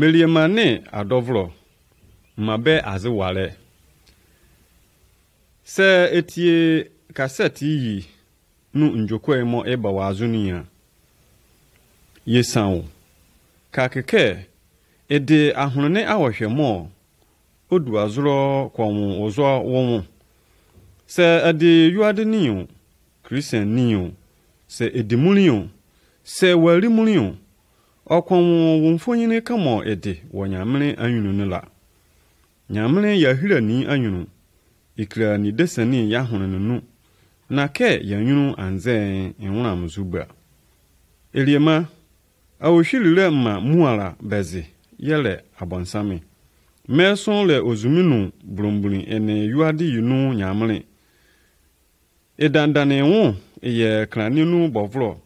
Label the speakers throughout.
Speaker 1: Meliemane adovro mabe azewale. Se etie kaseti yi nu njokwe mo eba wazunia. Yesanwo. Kakeke ede ahunne awahwe mo odu azuro kwon ozo won. Se ade yuade niyo Christian niyo se edimuniyo se wari muniyo okwon wonfonyine kamo ede wonyamene anwunu nila. Nyamene yahira ni anwunu ikra ni desani yahunne nu na ke yanwunu anze enwuna mzuba. Eliema awohwilire ma muala bezi yele abonsame. Meson le ozuminu brumbuni ene yuade yinu nyamene. Edandane won ye kraninu bovlo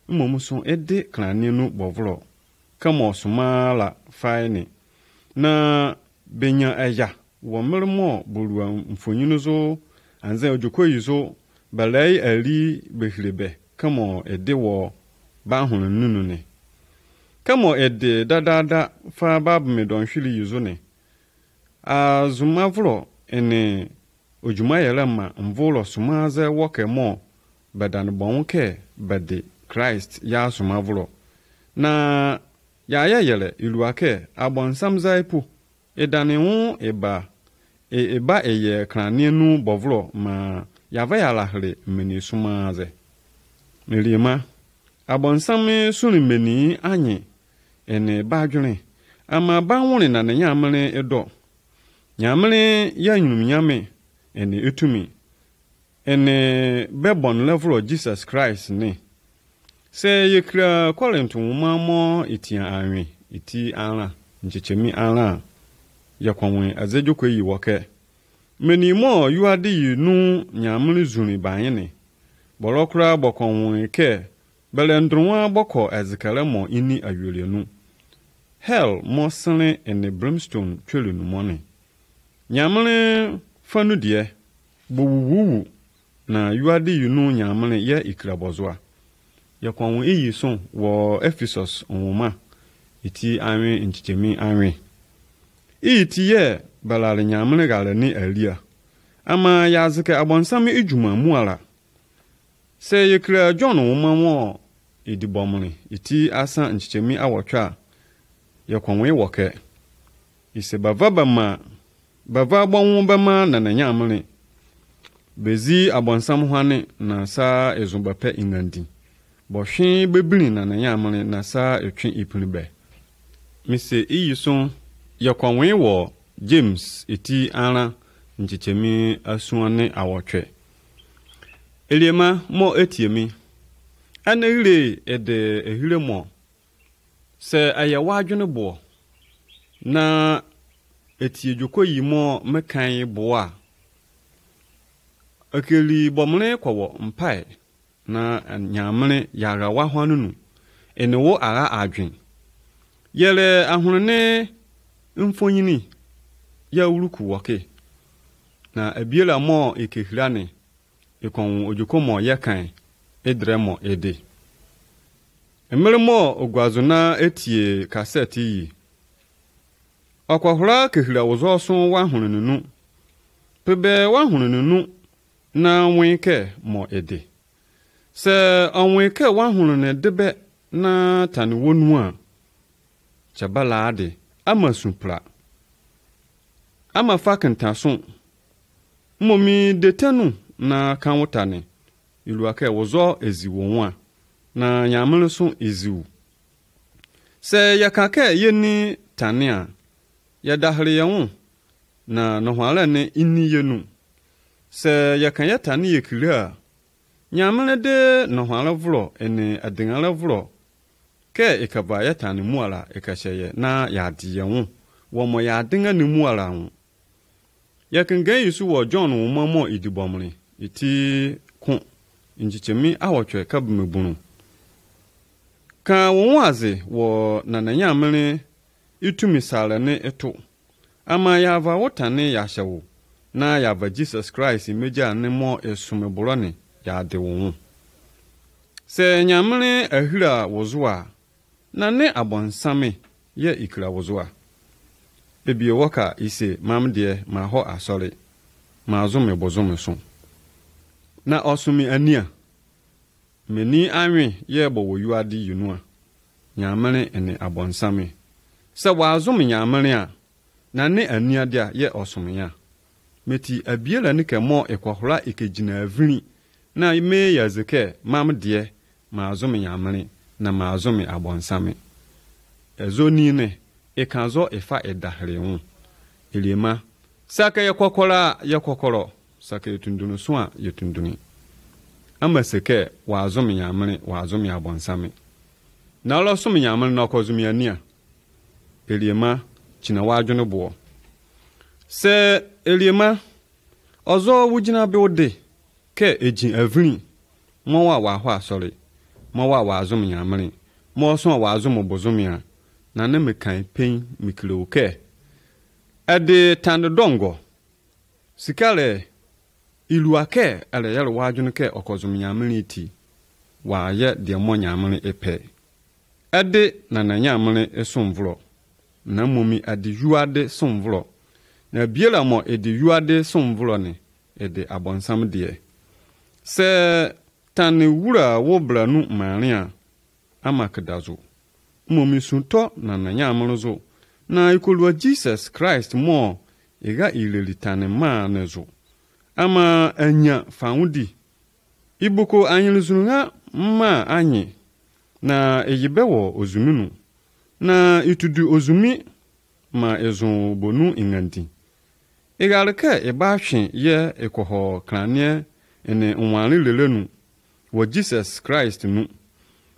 Speaker 1: mmomuso ede kraninu bovlo kama sumala faini na benya aya wo mermo boluwa mfonyinu zo anze ojokoyizo balai ali behirebe kama ede wo ba hunu nunu ne kama ede dadada fa babu me don hwili yizo ne azumavlo ene ojuma yele ma mvolo sumaze woke mo badan bonke bade Christ ya sumavlo na ya yele iluake abonsam zaipu edanewu eba eye kranenu bovlo ma yava yalahre meni sumaze melima abonsam suni meni anyi ene badwene ama banwone na nyamene edo nyamene ya nyum nyame ene etumi ene bebon level of Jesus Christ ne se yekra Korinto mamo itia anwe iti ara nchechemi ara yakwanwe azejokwe yi woke menimo yuade yinu nyamene zuni banyene borokra bokonwe ke belendronwa boko azikale mo ini awelenu hell mo sene ene brimstone twelunu mone nyamene fanu die buwu na yuade yinu nyamene ye ikrabozwa yakwanwo iyi son wo Ephesus onwoma iti anwe nchichemi anwe iti ye balale nyamene gale ni alia ama yazike abonsame ejuma muala se yekra John onwoma mo idibomni iti asa nchichemi awotwa yakwanwo woke ise bavaba gbonwo bama na nyamene bezi abonsam hwane na sa ezumbape ingandi bohwe bebiri na nyamene na sa etwe ipunibe mise iyison yakwanwe wo James eti ara nchichemi asuane awotwe eliema mo etiemi anehire ede ehire mo se ayawa adwene bo na etiejoko yimo mekan boa akeli bomle kwawo mpai na nyamene yara wa hwanunu ene wo ara adwen yele ahunne mfonyini ya uruku woke na abiela mo ekehirane ekon ojoko mo yakan edremo ede emere mo ogwazo na etie cassette yi akwahura kehira wozo so wa hununu pebe wa hununu na wenke mo ede se onwenke wa hununu debe na tani wonu a chabala ade ama supra ama fakanta so momi detenu na kanwotane iluake wozo eziwo nwa na nyamele so eziwu se yakake yeni tania yadahre yawo na nohwala ne inni yenu se yakan yatani yekira nyamele de nohwala vlo ene adengala vlo ke ikaba yatani muala ikasheye na yadi yawo wo mo yadenga ni muala wo yakan gan yisu wo John wo mamo idibomri iti kun injichemi awotwe kabumebunu ka wonwaze wo nananya amene itumi sale ne eto ama yava wotane yahyewo na yava Jesus Christ meja ne mo esumebulone yade wo se nyamene ahira wozo a na ne abonsame ye ikra wozwa ebi woka ise mam de ma ho asori ma azome bozome so na osumi ania meni anwe ye bo wo yuade yunu a nyamere ene abonsame se wa azome nyamere a na ne ania dia ye osome ya meti abiela ne kemo ekohora ekegina avini na me yazeke mam de ma azome nyamere na ma azome abonsame ezoni ne ekanzo efa edahre hu elema saka ye kokoro saka yetundunu so a yetunduni amaseke wa azome nyamere wa azome abonsame na lo so nyamere na okozumi ania elema china wadwene bo se elema ozo wugina beode ke ejin avini mo wa ho asori mo wa azome nyamere mo so wa azome bozome a na ne mekan pen mikilo ke ade tandongo sikale iluake ale yale wadwene ke okozum nyamere ti wa ye de mo nyamere epe ade na nyamere esomvro na momi ade yuade somvro na biela mo ede yuade somvro ne ede abonsam de se tan wura wo branu maria amakdazo momi sunto na nyamere zo na ikolwa Jesus Christ mo ega ilelitane ma nezo ama anya faudi ibuko anyiluzunga ma anyi na eyibewo ozumunu na itudu ozumi ma ezon bonu ingandi egaleka ebahwe ye ekoho kranie ene onwale lelenu wo Jesus Christ nu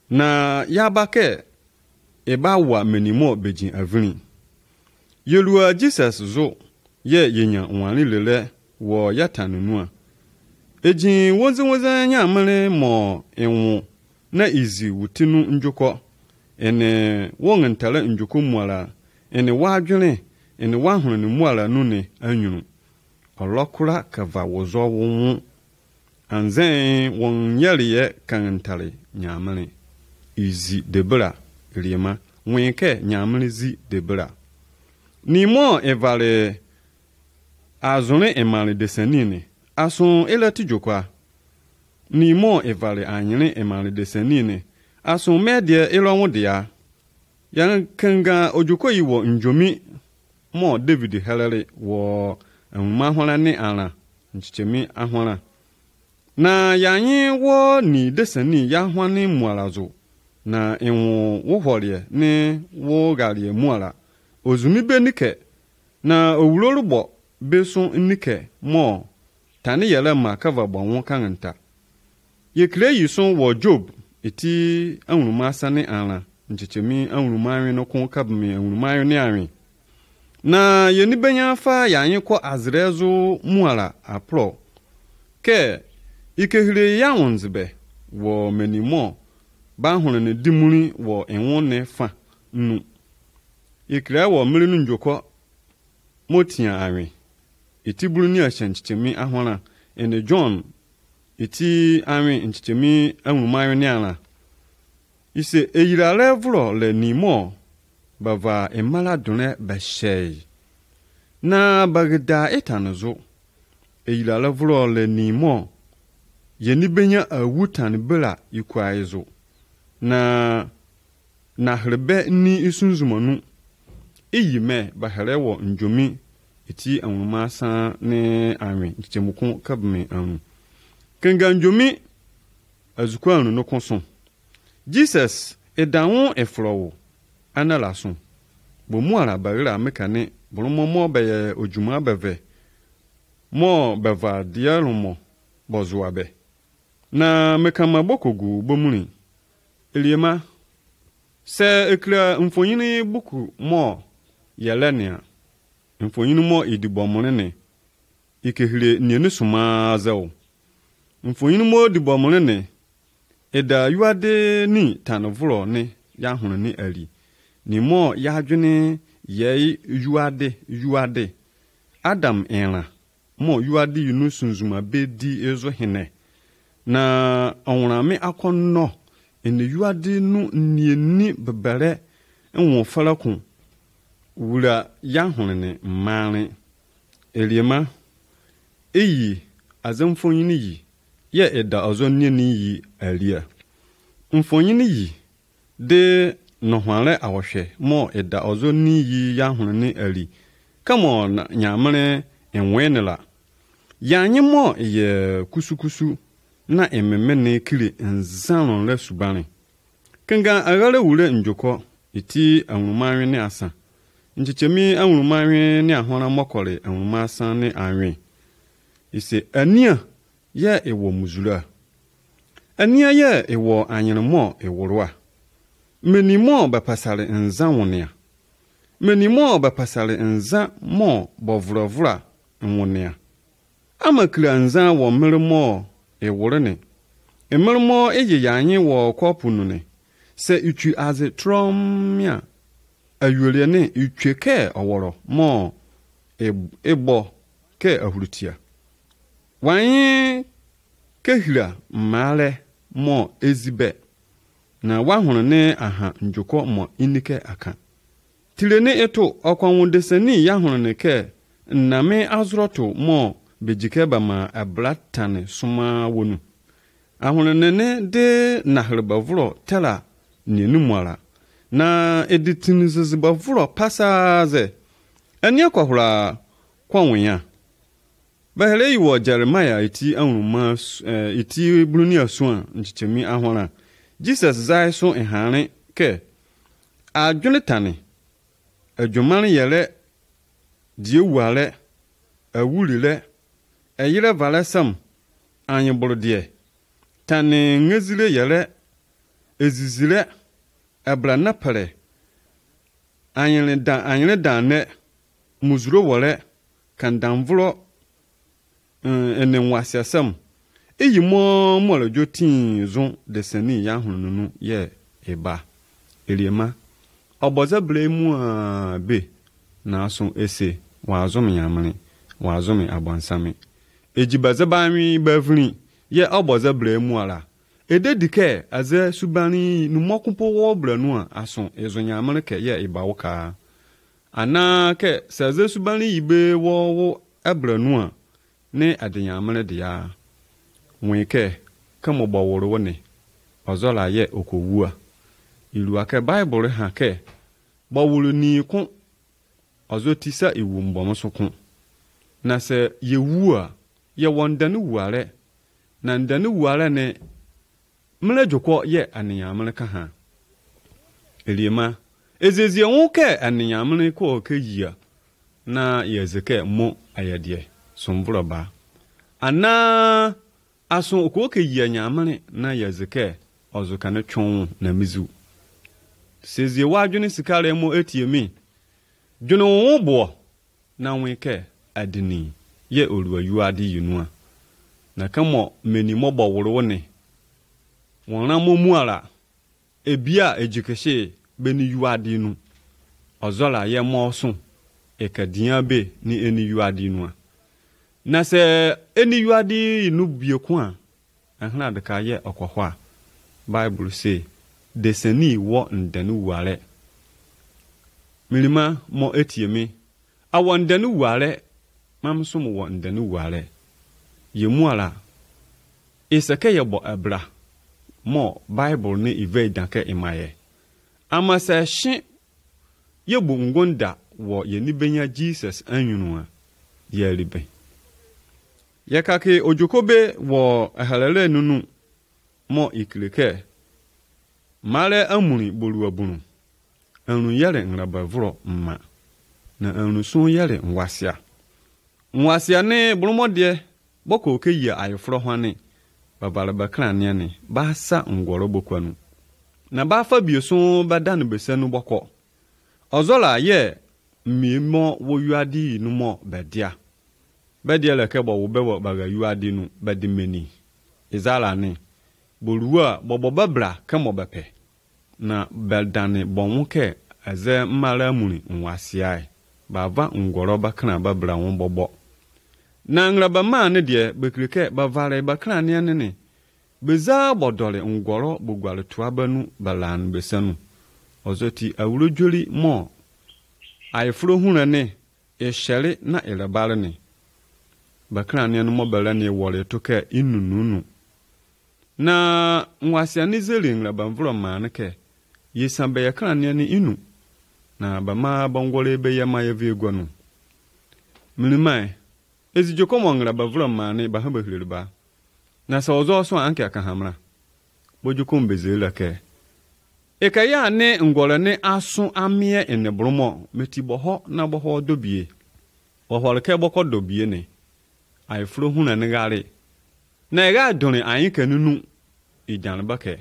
Speaker 1: na yabake ebawa menimo bejin avini yelua Jesus zo ye yenya onwale lele wo yatanunu a ejin wonze nyamere mo enwo na izi wutinu njukọ ene wongantale njukọ muala ene wadwene ene wahunu ne muala nu ne anyunu olokura kava wozo wonwu anzen won yaliye kangantale nyamere izi debra riema wenke nyamere zi debra ni mo evale azone emale desenine ason elati jokwa ni mo evale anyene emale desenine ason medie elonwo dia yan kanga ojoko yiwo njomi mo David helere wo enma hona ne ara nchichemi ahona na yanyi wo ni deseni ya hwane mualazo na enwo wo holie ne wo galie muala ozumi benike na owulorugbo beso nike mo tani yele ma kava bonwo kanganta ye kre yison wo Job eti anwuruma sane ara nchechemi anwuruma anwe no kon kabme anwuruma anwe ne anwe na yeni benya fa yanyi ko azrezo muala apro ke ikehire ya wonzebe wo menimo ba hunu ne dimuri wo enwo ne fa nu ikre wo mirinu njoko motia anwe iti buru ni ahyanchichemi ahwana ene John iti anwe nchichemi anwumayo ne ana ise eyirale vro le nimo bava emala dune bashey na bagda etanozo eyirale vro le nimo yeni benya awutan bela ikwaizo na hrebe ni isunzumanu iyime baharewo njomi iti anwuma sa ne anwe nchemukun kabme anu kenga njomi azukwanu no konso Jesus edanwo efrowo analaso bomu ara barira mekane boromo beye ojuma beve mo beva diarumo bozuabe na mekama bokogu bomuni eliema se ekra mfonyini buku mo yelenia mfonyini mo idibomone ikehire niene suma zawo mfonyini mo dibomone eda yuade ni tanovro ne ya hunu ni ali ni mo ya adwene ye yuade Adam era mo yuade yunu sunzuma bedi ezo hene na onwurame akonno ene yuade nu nieni bebere enwo falakun wura yahunne mane eliema eyi azamfonyini yi ye eda ozonne ni yi alia mfonyini yi de nohwale awhwe mo eda ozonni yi yahunne ali kamo na nyamre enwenela yanye mo ye kusukusu na ememene kiri nzanron le subane kenga agale wure njoko iti anwumanwe ne asa nchichemi anwumanwe ne ahona mokore anwuma asa ne anwe ise ania ye ewo muzura ania ye ewo anyeremo eworwa menimo bapasale nzanwonia menimo bapasale nza mo bovrovra nwonia amakira nza wo meremo eworene emeremo eye yanye wo kopunune se utu aze tromia ayuliane utweke oworo mo ebo ke ahurutia wanye kehira male mo ezibe na wahunu ne aha njoko mo inike aka tilene eto okwanwudesani yahunu ne ke nname azroto mo bejike ba ma ablatane suma wonu ahunu ne de nahlebavro tela nenumwara na editinizibavro pasaze anya kwahura kwanwenya bahele iwo Jeremiah iti anwuma iti bruni aso nchichemi ahora Jesus zai so ehane ke adwonetane adwomane yele diewale awulile eyire valesam anyebolodie tane ngezile yele ezizile abranapare anyele dane muzuro wole kandamvro enenwasiasam eyimo molojo tin zon deseni yahununu ye eba eliema oboza blemu be na aso ese wazom yamani wazom abansame ejibaza banwi bavni ye oboza blemu ala ededike aze subani numokumpo wo blanu a aso ezonyamani ke ye eba woka ana ke saze subani ibe wo ablanu a ne adenyamani dia nweke kama gbaworo woni ozola ye okowua ilu ake bible ha ke gbaworo ni kun ozotisa iwu mbomsokun na se yewua ye wondanu wuare na ndanu wuare ne mlejoko ye aniyamle ka ha eliema ezezie nwoke aniyamle ko ke yia na yezeke mo ayadie somvro ba ana aso okoke yia nyamane na yazeke ozuka ne twon na mizu sezie wadwene sikare mo etiemi dwene wo bo na nweke adini ye oluwa yuade yinua na kamo meni mobo woro ne wona momuala ebia ejikeshe beni yuade nu ozola ye moso ekadian be ni eni yuade nu na se eni yuade inu bieku a ahna de ka ye okwahwa bible say deseni wo ndanu ware milima mo etiemi awon ndanu ware mamso mo wo ndanu ware yemuala isake ye bo abra mo bible ni ive danke imaye amasa hye yebu ngonda wo ye ni benya Jesus anwunu a ye ribe yakake ojokobe wo ahalele nunu mo ikileke male amuni boluwa bunu anu yare ngrabavro mma na anu so yare nwasia ne bromode boko keyi ayefro hwane babale bakran ne ba sa ngoro bokwanu na ba fa bieso badan besanu boko ozola ye mimo wo yuadi nu mo bedia bedia leke bo wo bewo baga yuadi nu bedimeni izala ne boluwa bobo babra kemo bepe na beldane bonwuke aze mmara muni nwasiai bava ngoro bakran babra won bobo na ngraba ma ne de bekreke bavare bakran ne beza bodole ngoro bogwale tuabanu balan besanu ozoti awurojori mo ayefuro hunane eshere na elebare ne bakrane no mobele ne wole to ka inununu na nwasia ne zelin la banvro manke yesambe yakrane ne inu na bama bongole be yama yevego no minimai ezijoko mongra bavro mane ba haba hilba na sa ozo so anke aka hamra bojuko mbezela ke ekaya ne ngole ne aso amie enebromo metibo ho na bo ho dobie ohole ke boko dobie ne ayefro huna ne gare na ga doni ayin kanunu ijan bake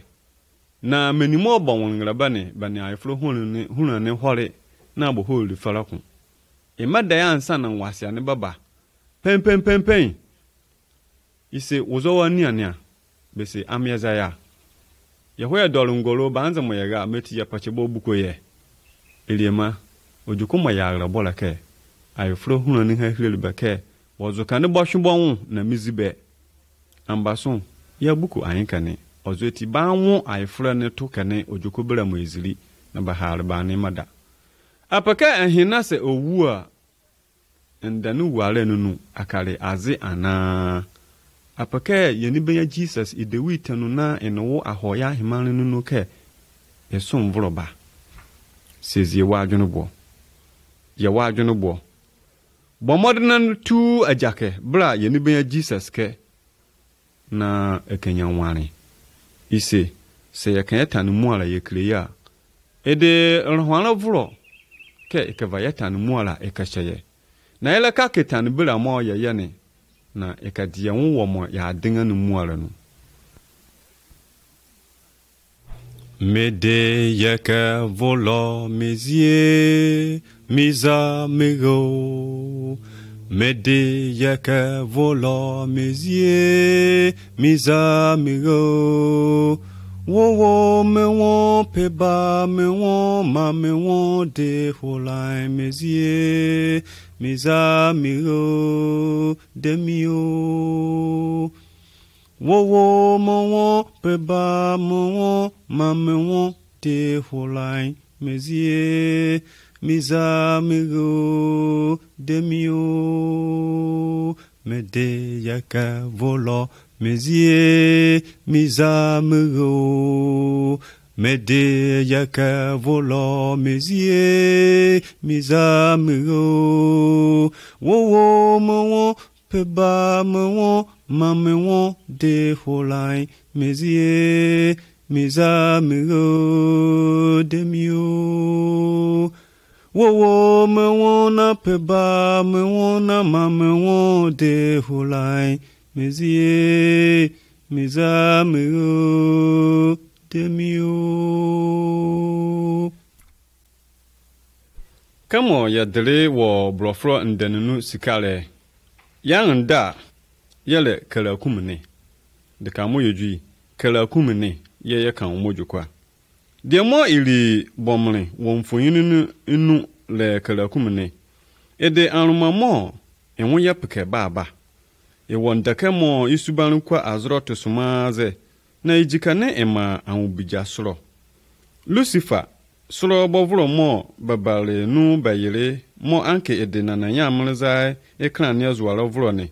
Speaker 1: na menimo bonwon ngraba ne bani ayefro huna ne hore na bo holi farakun imada ya ansa na nwasia ne baba pen ise uzowa niania bese amyeza ya yehoya dolungolo banza moyaga meti ya pachebo buko ye eliema ojukuma ya rabola ke ayefro hunu ni hahirelu bake wozuka ne boshubonwu na mizibe ambason ya buko ayinkane ozoti banwu ayefro ne to kane ojukobera mo ezili na bahar ba ne mada apaka ahina se owu a ndanu wale nunu akare aze ana apaka yeni benya Jesus idewitanu na enowo ahoya himanu nunu ke esum vroba sezie wadwunu bo ye wadwunu bo bomodnan tu ajake bra yeni benya Jesus ke na ekenya nware ise se yakanya tanu muala yekleya ede rohwana vro ke ekavayata muala ekasheye na ele ka ketan bira mo ye ne na ekadie wo mo ya dinga no muala no mede yaka volo mezie miza mego mede yaka volo mezie miza mego wo me won peba me won ma me won de holai mezie miza miro demio wo mo won peba mo won ma me won de holai mezie miza miro demio mede yaka volo mezie miza miro mede yaka volo mezie miza miro wo mo peba mo ma me won de holai mezie miza miro demio wo me won na peba me won na ma me won de holai mezie miza miro demio kamo ya dele wo brofro ndenunu sikale yanda yele kala kumne de kamo yejui kala kumne ye kan mojukwa de mo ili bomre won foyinu inu le kala kumne ede anrumamo enwo ya peke baba ewondake mo isuban kwa azroto sumaze na ijikane ema anubija soro Lucifer soro bovro mo babale nu bayire mo anke edena na yamlezai ekran ya zuwalo vro ne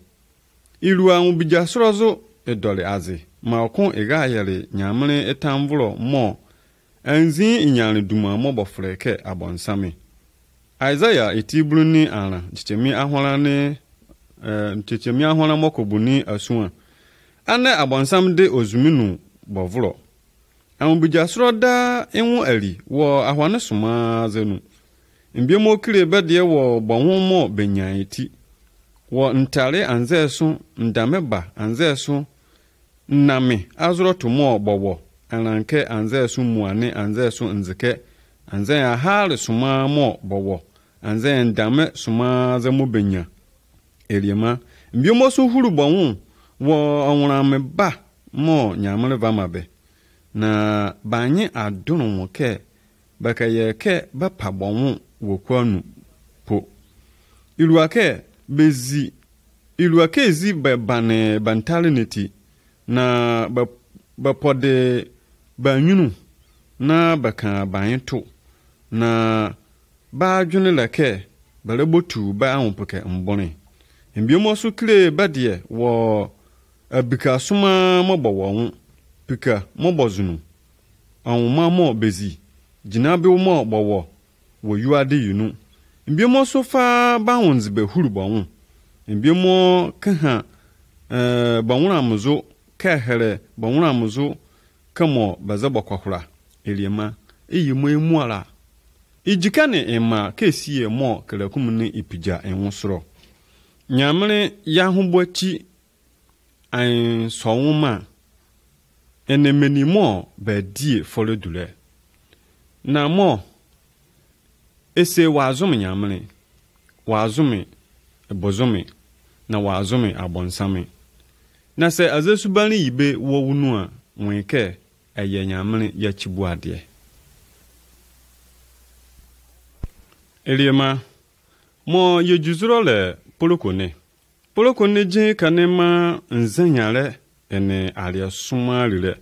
Speaker 1: ilu anubija soro zo edole aze ma okon egayere nyamle etamvro mo anzi inyane duma mo bofreke abonsame Isaiah etibru ni ana chichemi ahwala ne nchechemi ahwala mokobuni asua ane abonsam de ozuminu bovro anubija soro da enwu ali wo ahwane soma zenu mbiemo kire bede wo bonwo mo benyati wo ntare anzeso ndameba anzeso nname azoro to mo bobo ananke anzeso muane anzeso nzeke anze ya hal soma mo bobo anze ndame soma za mo benya eliema mbiemo so huru bonwo wo onwura me ba mo nyamale vamabe na banye adunu ke baka ye ke ba pabonwo wokwanu po iluake bezi iluake ezi bane bantalinity na ba pode banyunu na baka banyeto na ba dwene leke bale botu ba ahopeke mbone mbiomo so kle badie wo abika suma mobo won pika mobo zunu anwoma mo bezi jinabe mo bowo wo yuade yunu mbiomo so fa ba wonzi be huru bon mbiomo kaha banwura muzo kahere banwura muzo kamo bazaba kwakwara eliema eyimo emuala ijikane ema kesi emo kalakum ne ipija enwosoro nyamre ya hubwachi an sowuma enemenimo ba die folodule na mo ese wazum nyamre wazumi ebozumi na wazumi abonsame na se azesubani yibe wo wunu a wenke eye nyamre ya chibuade eliema mo yejuzuro le polokone je kanema nzanyale ene alia sumalile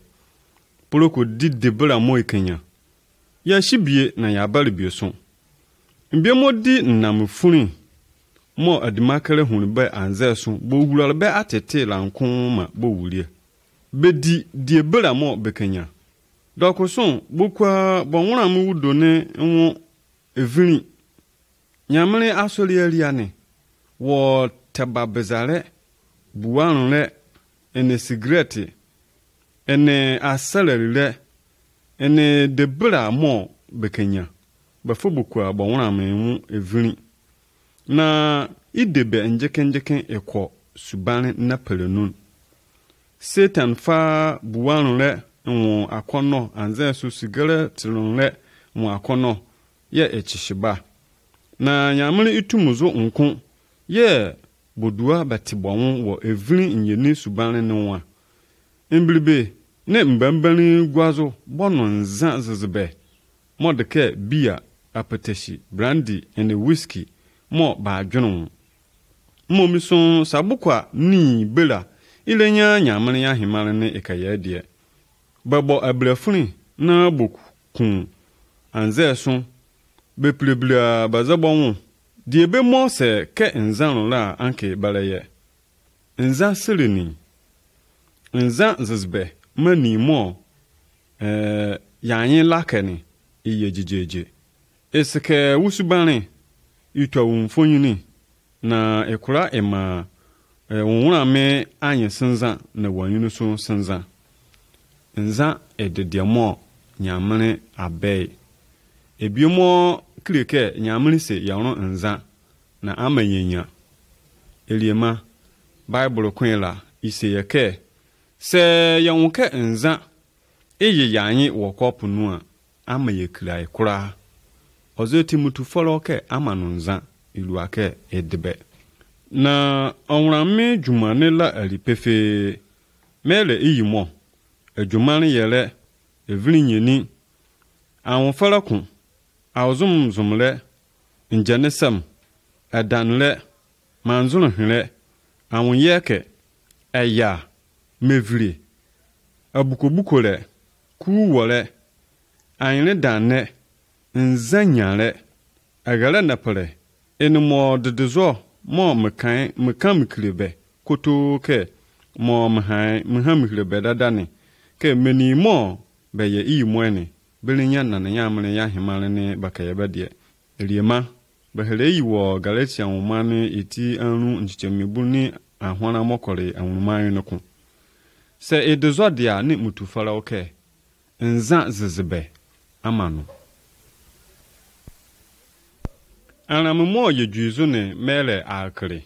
Speaker 1: poloko di debra mo ikenya ya shibie na ya balibie so mbie mo di namfuni mo adimakale hunbe anzeso bo wulal be atete lankon ma bo wulie be di debra mo bekenya dokoson bokwa bonwura mu wudone nwo evini nyamre asoli aliane wo tababezale buwanle ene cigarette ene asalele ene debra mo bekenya bafobukwa bonwura mu evini na idebe njeke ekwo subane na pelenun Satan fa buwanle nwo akono anze so cigarette lonle nwo akono ye echishiba na nyamre itumuzo nkon ye bodua batibon wo evri nyeni subane nwa emblibe ne mbambani gwazo bono nza zezebe modeke bia apeteshi brandy and whiskey mo ba dwono mo mison sabukwa ni bela ilenya nyamre ya himare ne ekaya die babo ablafuni na boku kun anze so beplebla bazabon die be mo se ke nzan la anke balaye nzan seleni nzan zezbe mani mo yanyin lakani iye jijeje esike wusubane itwa wumfonyini na ekura ema wonwura me anye senza na wanyunu so senza nza edediamo nyamre abe ebiomo klike nyamre se yawno nza na amanyenya eliema bible kwela ise yake se yawonke nza eye yanyi wokopu nu a amaye krai kura ozeti mutu foloke amanu nza iluake edebe na onwrame jumane la alipefe mele iyimo ejumane yele evrinyeni awon falakun awzum zumle injanesam adanle manzun hile awon yeke eya mevri abukobukole kuwole ayne danne nzanyale agala napale enmo dedezo mo mekan miklebe koto ke mo mhan miklebe dadane ke meni mo beye iyimwene belinya na nyamre ya himale ne bakaya badie eliema bahele yiwo galatia womane eti anu nchichemebu ni ahwana mokore anwuman no ko se edezo dia ne mutufala oke nza zezebe amanu anam mo yejuizo ne mele akre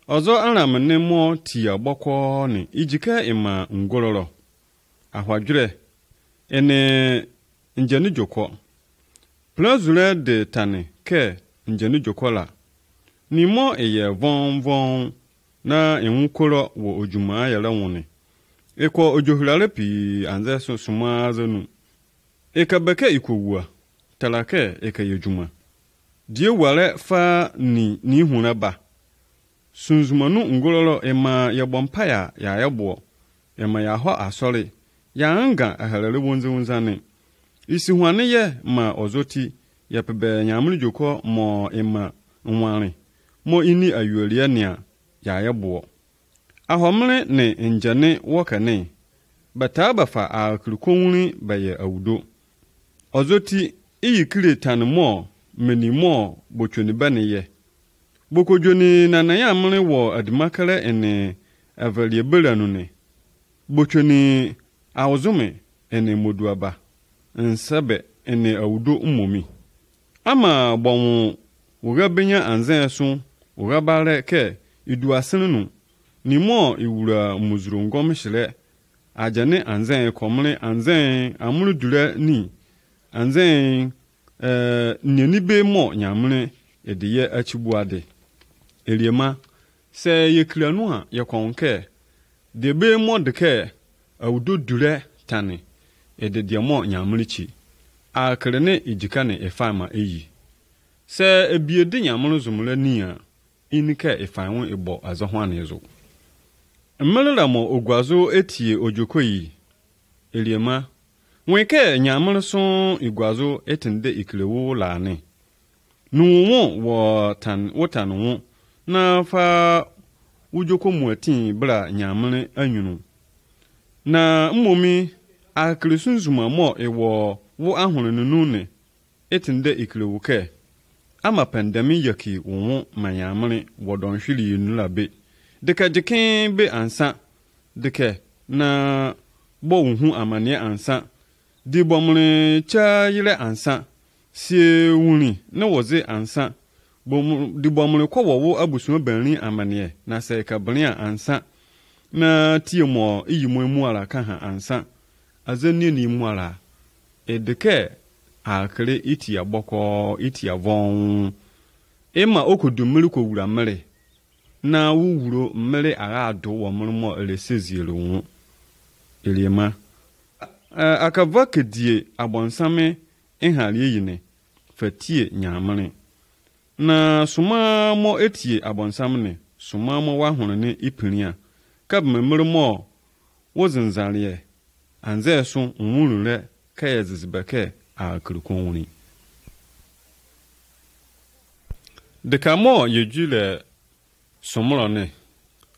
Speaker 1: ozo anam ne mo ti agbakwo ne ijika ima ngororo ahwadwere ene njeni joko plazule de tane ke njeni jokola ni mo eye von na enwukoro wo ojuma yala woni eko ojohulale pi anze so suma zanu ekabeke ikowua talake ekayejuma die wale fa ni hunaba sunzumanu ngololo ema yabompaya ya yabo ema ya ho asori ya anga ahalale wonze wonzane isi hwane ye ma ozoti ya pebe nyamri joko mo ema nware mo ini ayuolia nia ya yebo ahomre ne njane wokane bataba fa akrukonwuni baye awudo ozoti iyikire tanmo menimo bochoni baniye bokojoni na ya amre wo adimakare ene avaliebelanu ne bochoni awzume ene moduaba nsabe ene awudo umomi ama bonwo wogabenya anzenso wogabare ke iduasenu nimo iwura muzurungom shire ajane anzen komre anzen amuru dure ni anzen nyenibe mo nyamre ediye achibuade eliema se yekranu a yekonke debe mo deke awudo dure tane edede mo nyamrichi akrene ijikane efama eyi se ebiede nyamru zumre ni a inike efanwo ebo azohwane ezo mmelera mo ogwazo etie ojokoyi eliema nweke nyamru so igwazo etinde iklewo lane nuwo wotanwo na fa ujoko muatin bra nyamre anyunu na mmomi akresunzuma mo ewo wo ahununu ne etinde iklewo ke ama pandemi yaki wo manyamre wodon hwili nulabe deka jikin be ansa deke na bo hu amane ansa di bomre cha yire ansa sie wuni na woze ansa di bomre ko wo abusu banri amane na se ka bria ansa na tiemo iyimo mu ala ka ha ansa azani ni mu ala edeke akre iti aboko iti avon ema okudumiri ko wura mere na wuwuro mere aga ado wo murmo eleseziere wu eliema akava kedie abonsame enhari yine fatie nyamre na suma mo etie abonsam ne suma mo wa hono ne ipiria kab memrmo wozinzariye anze so nwurure kayezibeke akrukonwuni dekamo yejule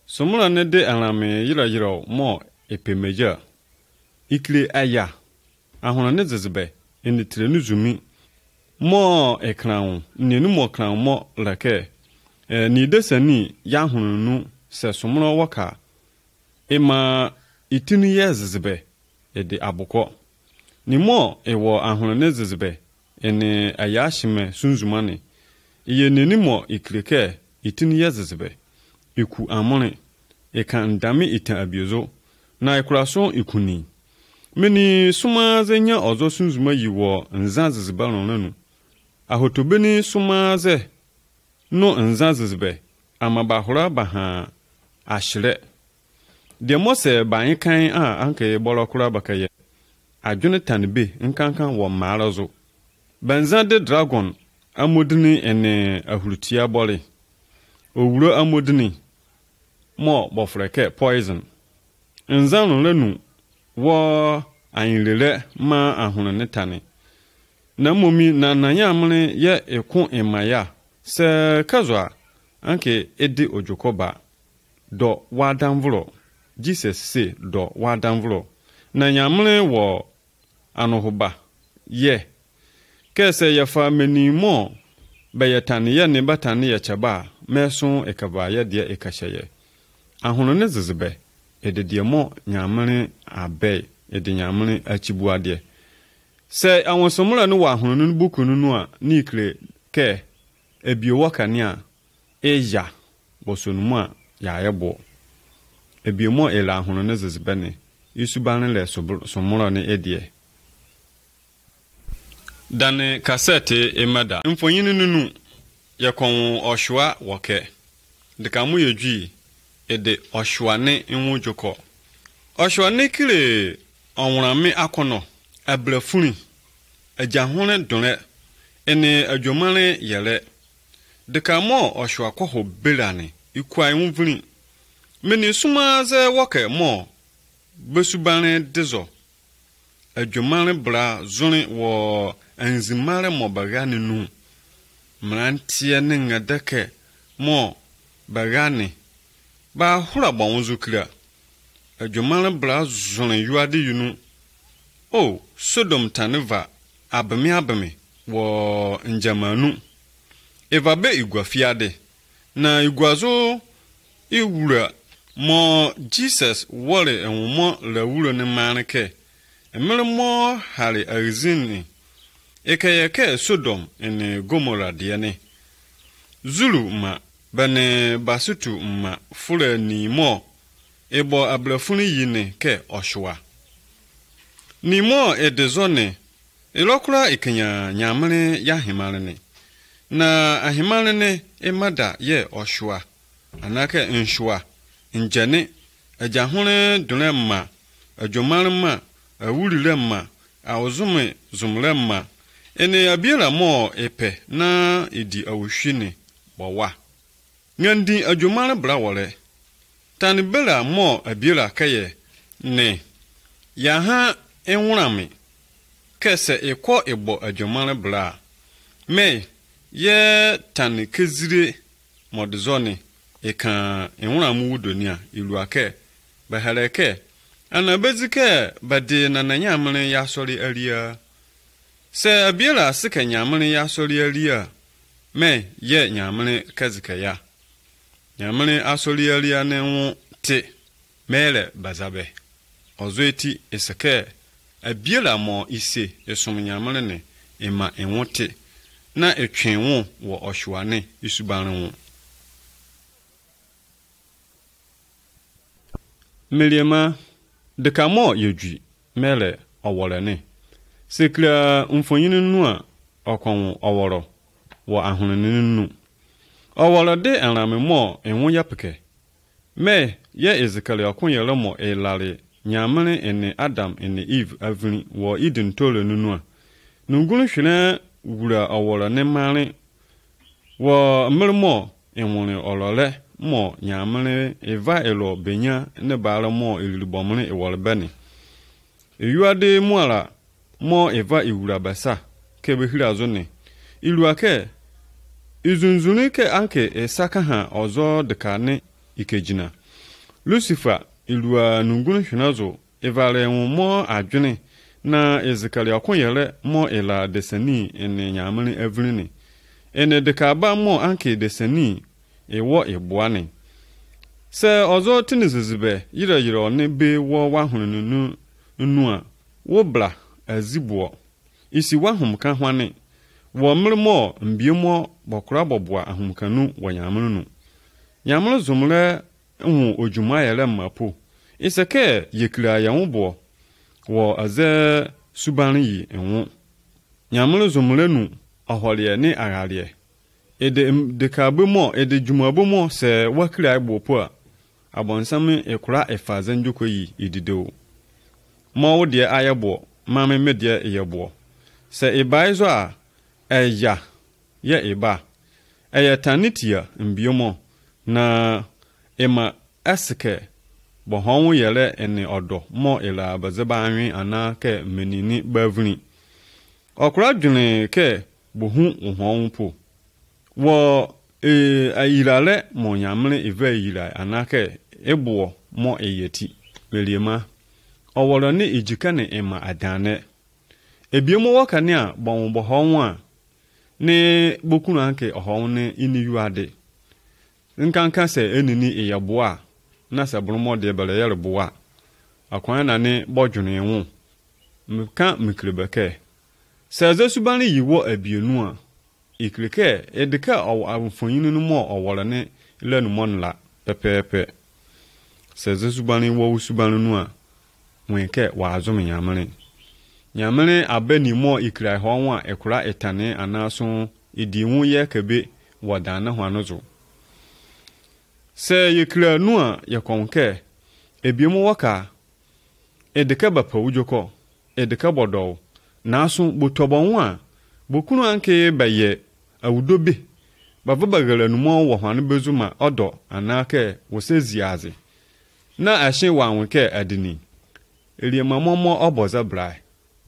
Speaker 1: somulone de alame yiro mo epemeja ikle aya ahona ne zezebe enitrenu zumi mo ekran nenu mo kran mo lake ni desani ya hununu se somuro waka ema itinu yezebe ede aboko ni mo ewo ahona ne zezebe ene ayashime sunzumane iye nenimo ikreke itinu yezebe iku amone ekan dami ita abiozo na ikuraso ikuni meni suma zenya ozo sunzuma yiwo nzazizeba nonu ahotobeni suma ze no nzazizebe amabahura baha ashire de mose ban kan a anke bolokura bakaye adwonatan be nkankan wo maarazo banzade dragon amodini ene ahurutia bole owuro amodini mo bofreke poison nzanu lenu wo anyirere ma ahunu netane na momi na nanya amre ye ekun emaya se kazwa anke edi ojokoba do wadanvro Jesus se do wadanvro na nyamre wo anohoba ye kese ya fa menimo bayatane ye ne batane ye chaba meso ekaba ye de ekasheye ahunu ne zezebe edediemo nyamre abe ede nyamre achibuade se awonsomura no wa ahunu no buku no a nikre ke ebiowo kania eya bosonumu a ya yebo ebiemo ela ahunu ne zezebe ne isuban le somura ne edie dane kasete emada mfonyinu nunu yakon oshwa woke dekamu yedwi ede oshwane nwujoko oshwane kire onwurame akono abrafuni ajahone donre ene adwomare yere dekamo oshwa kwaho belane ikwai nwuvuni meni suma ze woke mo besubane dezo adwumare bra zone wo anzimare mo bagane nu mrantie ne ngadake mo bagane ba hura bon zukira adwumare bra zone yuade yunu o Sodom taneva abemi wo njamanu eva be igwafiade na igwazo iwura mo Jesus wore enwo lawuro ne manke emere mo hare arizini ekayeke Sodom ene Gomora de ne Zulu ma bane basutu ma fura ni mo ebo ablafuni yine ke oshwa ni mo edezone elokura ikenya nyamane ya himalene na ahimalene emada ye oshwa anake nshwa njane ajahune dunema ajomarma awurirema awuzume zumrema ene abiera mo epe na idi awuhwine bowa ngandi ajomara brawole tani bela mo abiera kaye ne yaha enwurame kese ekwo ebo ajomara bra me ye tani kezire modizone eka enwuramu wudonia iluake bahareke anabezike bade na nanyamene ya sori aria se abiela sika nyamene ya sori aria me ye nyamene kazika ya nyamene asori aria nenwo te mele bazabe ozoeti eseke abiela mo ise esom nyamene ne ema enwote na etwenwo wo ohwane isubanwo Meliema de kamo yejui mele owolene sekla mfonyinu nu a okon oworo wo ahunenu nu oworo de enrame mo enwo yapeke me ye ezekale okon yele mo elare nyamene ene Adam ene Eve avini wo Eden tole nu a nungunu hwene wura oworo ne mare wo mermo enwone olole mo nyamene eva elo benya ne bara mo ilibomene ewolbeni eyuade muala mo eva iwura basa kebe hirazo ne iluake izunzuni ke anke esaka ha ozo dekane ikejina Lucifer ilua nungunu hwenazo evale mo adwene na ezekale akonyele mo ela desani ene nyamene evrini ene dekaba mo anke desani ewo eboane se ozo tinizizibe yire one be wo wahununu nu a wo bla azibuo isi wahumka hwane wo mremo mbiemo bokura bobua ahumkanu wo nyamunu nyamunu zumle hu ojuma yele mapo iseke yekira yawbo wo aze subani yi enwo nyamunu zumle nu aholie ni agalie ede de kabemo ede jumabemo se wakira igbopo a abonsam ekura efaze njuko yi idideo mo wo de ayebo mame medie eyebo se ibaizo a eya ye iba eyatanitia mbiomo na ema asike bohonwo yele ene odo mo ila bazeba anwi anake menini bavuni okura dwene ke bohu ohon po wo ayirale mo nyamle eve yira anake ebo mo eyeti meliema oworo ne ejika ne ema adane ebiemo wakane a bonbo honwa ne bokunu anke ohon ne iniyu ade nkanka se enini eyeboa na se bromo de bele yereboa akwan na ne bodwene enwo mka miklebeke se azesubani yiwo abienu a ikleke edeka awufonyinu no mo owolane lenu monla pepepe seze subani wo subani nu a wenke wa azum nyamane abeni mo ikrai ho wa ekura etane anaso ediwu ye kebe wadana ho anozo se yekra nu a yekonke ebiemu waka edeka bapa ujoko edeka bodo naso botobon a bokunu anke baye awudobe bavabagala numo wo hwane bezuma odo anake woseziaze na ahye wanweke adini eliemamomo oboza brai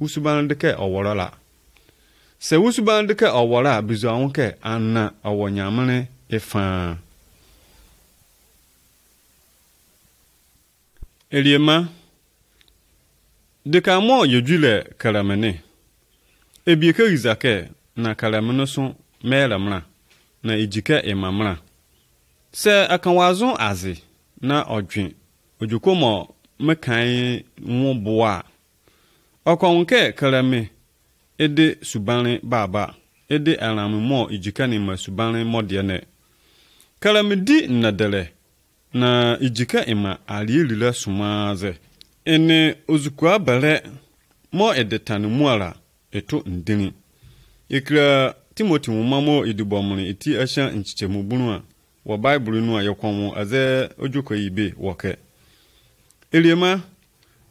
Speaker 1: usuban de ke oworala se usuban de ke owora bizu awon ke anna awonyamene efa eliema de ka mo yejule karamene ebieke izake na karamene so meramra na ejike imamra se akanwazo azi na odwen ojukomo mekan wo boa okonke karame ede subane baba ede arammo ejika ni masubane modene karame di nadele na ejika ima alilila sumaze ene ozukwa bale mo edetanu muara eto ndini ikra Timothy mumamo idubomuni iti asha nchichemu bunu a wa Bible nu a yekwomu aze ojuko ibe woke eliema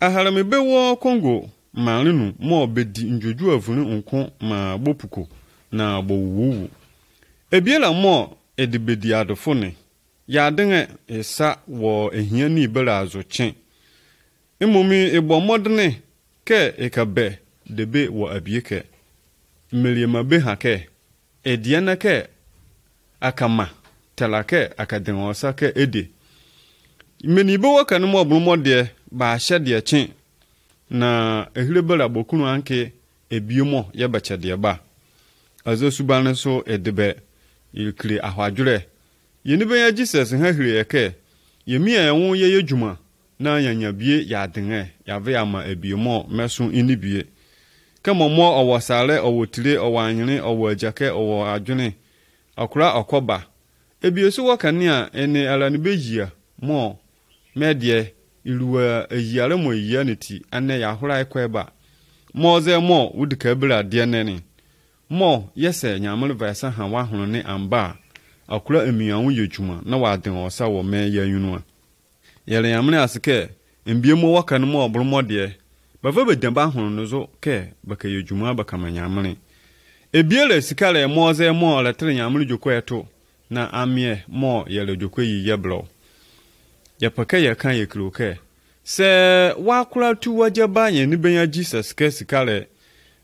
Speaker 1: aharamebe wo Kongo marinu mo bedi njoju avunu nko ma bopuko na bowuwu ebiela mo edibedi adofone ya denge esa wo ehia ni bela azochen emomi ebo modne ke ekabe debe wo abieke meliema be hake ediana ke akama telake akadenwosa ke ede meni be waka no mo bru mode ba hyede chen na ehilebela bokunu anke ebiomo ye bachade ba azo subane so edebe ikri ahwadwure yeni be ya Jesus ha hire yeke yemi enwo ye yedwuma na yanyabie ya denwe ya ve ama ebiomo meso inibie kama mo owosale owotire owanyere owajake owadwene akura okoba ebieso wakane a ene alani bejia mo medie iluwa eyare mo yianiti ane ya hora ekweba mo ze mo wudika bra de nene mo yese nyamle vesa ha wa hono ne amba akura emianwo yedwuma na waden osa wo me yanyunu yele yamle asike mbiemo wakane mo obromode bava bedamba hono no zo ke baka yedwuma baka manyamle ebiele sikale mo ze mo letre nyamle joko eto na amie mo yele joko yi yeblo yapake yakan yekroke se wakura tu wajaba ye ni benya Jesus ke sikale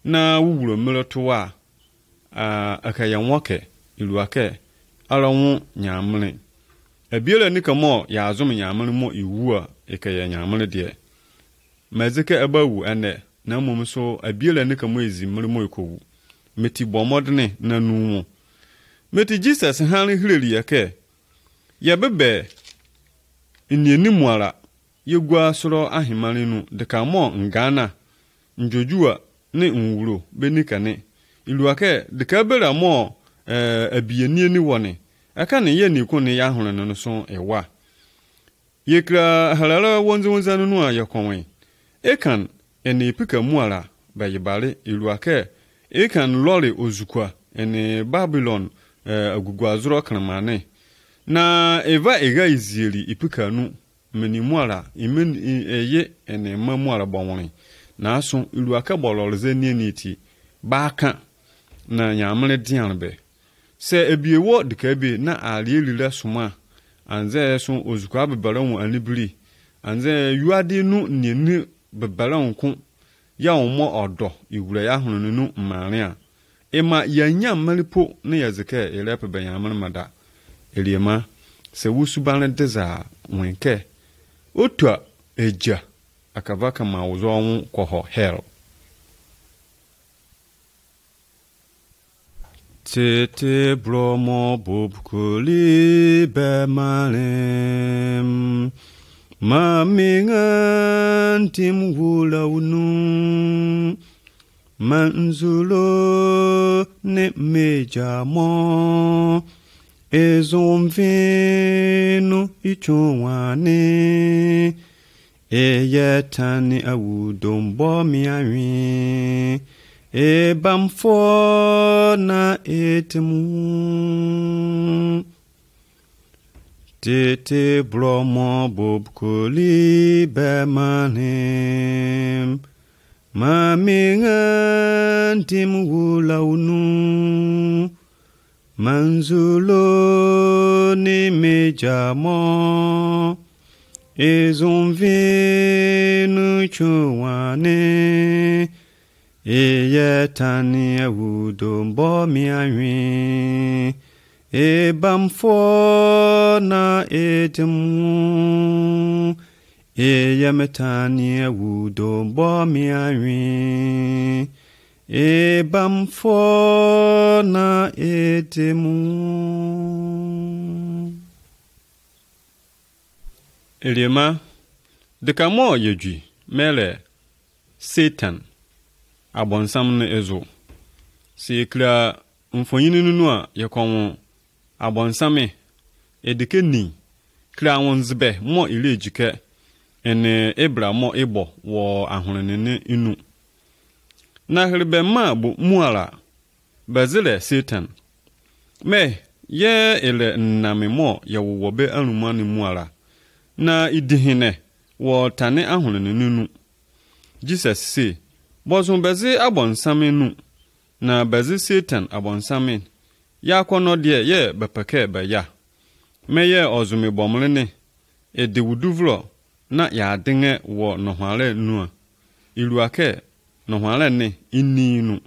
Speaker 1: na wuwuro mmeloto a akayanwoke iluake alonwu nyamle ebiele ni kamo ya azum nyamle mo iwu a ekaya nyamle de mazike abawu ane na mumso ebiele ni kamo ezimre mo ikowu meti bomodne na numu meti Jesus han hireli yake ya bebe inieni muara yegwa soro ahimani nu de ka mo ngana njojua ne nwuro benikane iluake de ka bera mo abieni ni woni aka ne ye ni ko ne ya hono no so ewa yekra halala wonzo nu a yakonwe ekan ene pika muara bayibale iluake ekan lori ozukwa ene Babylon agugwazuro kanmane na eva ega izieli ipika nu meni muara imen eye ene mamuara bonwoni na aso iluaka bolorze nieniti baaka na nyamle dianbe se ebiewo dikabe na alielila suma anze so ozukwa bebaran anibiri anze yuade nu nieni bebaran ko ya omo odo iwura ya hono nu mmare a ema yanya malipo na yazeke elepe benyamle mada eliema se wusubane deza wenke otwa eja akavaka mawuzo onwu koho hell tete bromo bubkuli bemalem mamingan timwula unu manzulo ne mejamo ezomvenu ichonwane eyetani awudombo miawi ebamfo na etemu tete bromo bobkoli bemanem mamingan timwulaunu manzulo ni mejamo ezomvenu chouane eye tani ewudo mbo mianwi ebamfo na edemu eye metani ewudo mbo mianwi ebamfo na edemu. Eliema dekamo yedwi mele Satan abonsam ne ezo sikla mfonyini nunu a yekonwo abonsame edike ni kla wonzbe mo ilejike ene ebra mo ebo wo ahonene inu na herbe ma bu muala bazile Satan me ye ele nname mo yewo be anumani muala na idihine wo tane ahonene nunu Jesus say bozun bezi abonsame nu na bezi Satan abonsame ya kono de ye bepeke be ya meye ozumi bomlene edewuduvlo na ya denge wo nohwale nu iluake nohwale ne ininu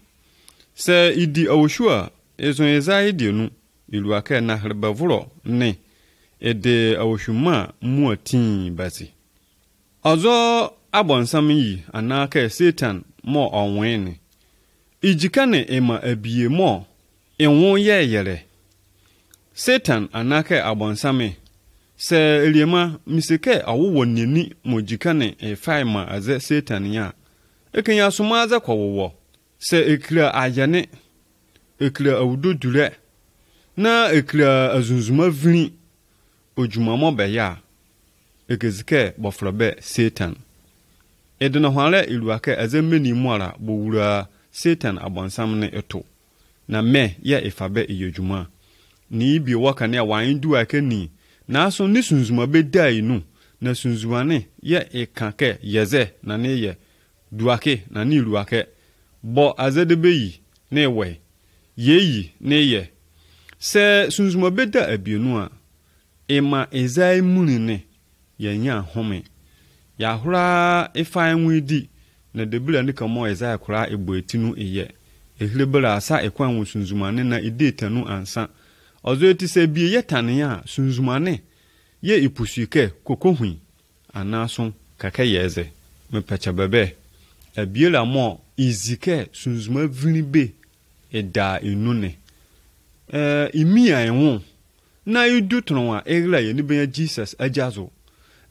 Speaker 1: se idi awshua ezon ezai de nu iluake na herbavlo ne ede awshuma muatin basi ozo abonsam yi anaka Satan mo onwene ijikane ema abie mo enwo ye yere Satan anaka abonsame se eliema miseke awowo neni mo jikane efaima aze Satan ya ekenya soma aze kwawowo se ekira ayane ekira awudodure na ekira azunzuma vini ojumamo be ya ekezike bofrobe Satan edena hwale iluake azemeni muara bowura Satan abonsam ne eto na me ya ifabe iyejuma ni bi wakane a wan du ake ni na so ni sunzuma be dai nu na sunzuane ya ekake yeze na ne ye duake na ni iluake bo azedebe yi ne we yeyi ne ye se sunzuma be da abienu a ema ezai muni ne yanya home ya hura ifa enwidi na debula nika mo eza akura ebo etinu eye ehilebela asa ekwan wo sunzumane na idetanu ansa ozo eti se bie yetane ya sunzumane ye ipusuke kokohui anaso kaka yeze mepacha bebe abiela mo izike sunzuma vinibe eda enune imia enwo na idutronwa egla ye ni ben Jesus ajazo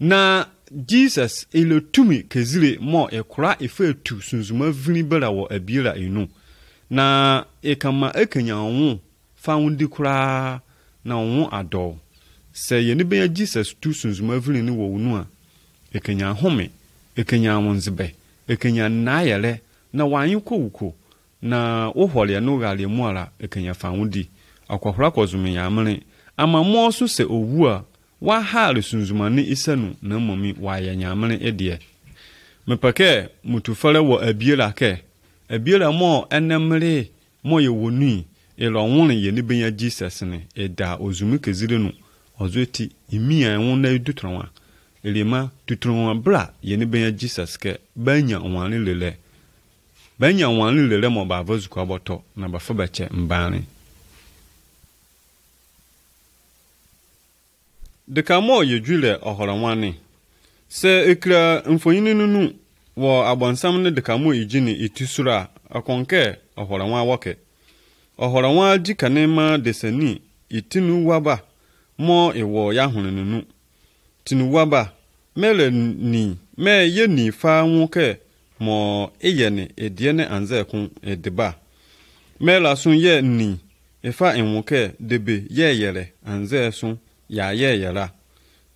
Speaker 1: na Jesus ele tumi kezire mo ekura efetu sunzuma vini bela wo abiela enu na ekama ekenya won fa wundi kura na won ado se ye ni ben Jesus tu sunzuma vini ni wo wunu a ekenya home ekenya wonzebe ekenya na yele na wanyi kowuko na wohole no gale mu ala ekenya fa wundi akwahura kozumi ya amene ama mo so se owu a wa hale sunzumane isanu na momi wa ya nyamene edie mepake mutufale wo abiela ke abiela mo enemre mo ye wonu elo won ye ni benya Jesus ne eda ozumi kezire nu ozoti imia won na edutronwa elema tutronwa bra ye ni benya Jesus ke banya wanle lele mo ba vozu kwa boto na ba fobache mbane dekamo yedwile ohoranwane se ekra mfonyini nunu wo abonsam ne dekamo yijini itisura akonke ohoranwa woke ohoranwa jikanema desani itinu waba mo ewo ya hununu tinu waba mele ni me ye ni fa nwoke mo eyene ediene anzekun edeba mela sun ye ni efa enwoke debe ye yere anzesun ya ye yara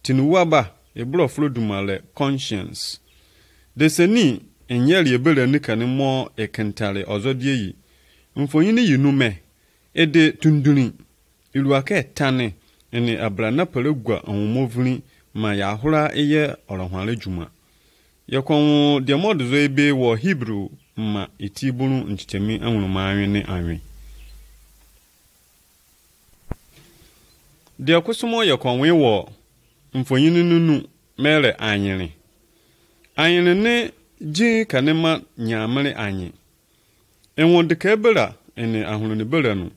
Speaker 1: tinuwaba ebro flodumale conscience deseni enyeli ebele nikane mo ekentale ozodie yi mfonyini yinume ede tunduni iluake tane ene abrana pelegwa onmovuni ma ya hura eye orohwale juma yakon de modzo ebe wo Hebrew ma itibunu nchitemi anwuruma anwe ne anwe de akusumo yakon we wo mfonyini nunu mere anyere ne ji kanema nyamere anye enwo de ka bela ene ahunu ne bela no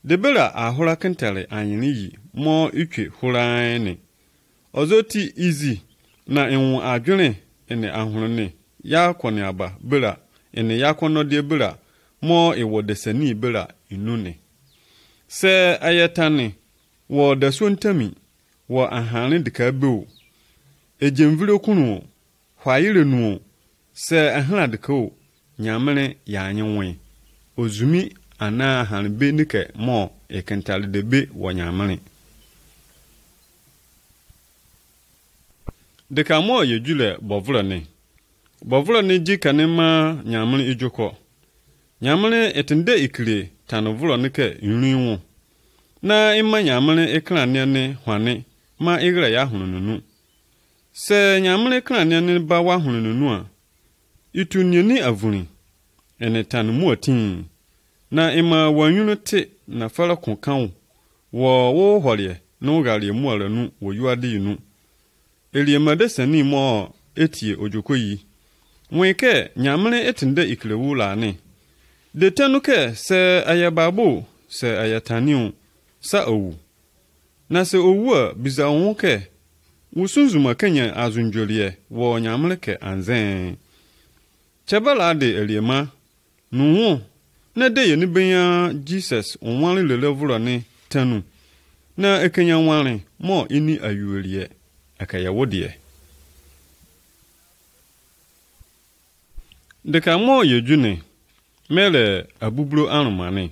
Speaker 1: de bela ahura kentale anyini yi mo itwe huran ne ozoti izi na enwo adwene ene ahunu ne ya kwone aba bela ene ya kwono de bela mo ewo de sani bela inu ne se ayetane wo da sontami wo ahane de ka bewo ejemvire kunu hwayire nu se ahana de ko nyamene ya anyenwe ozumi ana ahane be nike mo ekentale de be wo nyamene de ka mo yejule bovula ne jikane ma nyamene ijoko nyamene etende ikire tanovula nike yunwu na ima nyamene ekrane ne hwane ma igra ya hununu se nyamene ekrane ne ba wa hununu a itunyeni avuni ene tanmu atin na ima wanyunu te na fara konkan wo hore no gare mu aranu wo yuade yinu eliemade sani mo etie ojokoyi weke nyamene etinde ikrewu la ne de tenuke se ayababo se ayataniu sa owu na se owu a biza wonke wusunzuma kenya azunjolie wo nyamleke anzen chebala de eliema nuwo na de ye ni benya Jesus onwanle lelevuro ne tanu na ekenya wanle mo ini ayuelie akaya wodie de ka mo yejune mele abubro anumane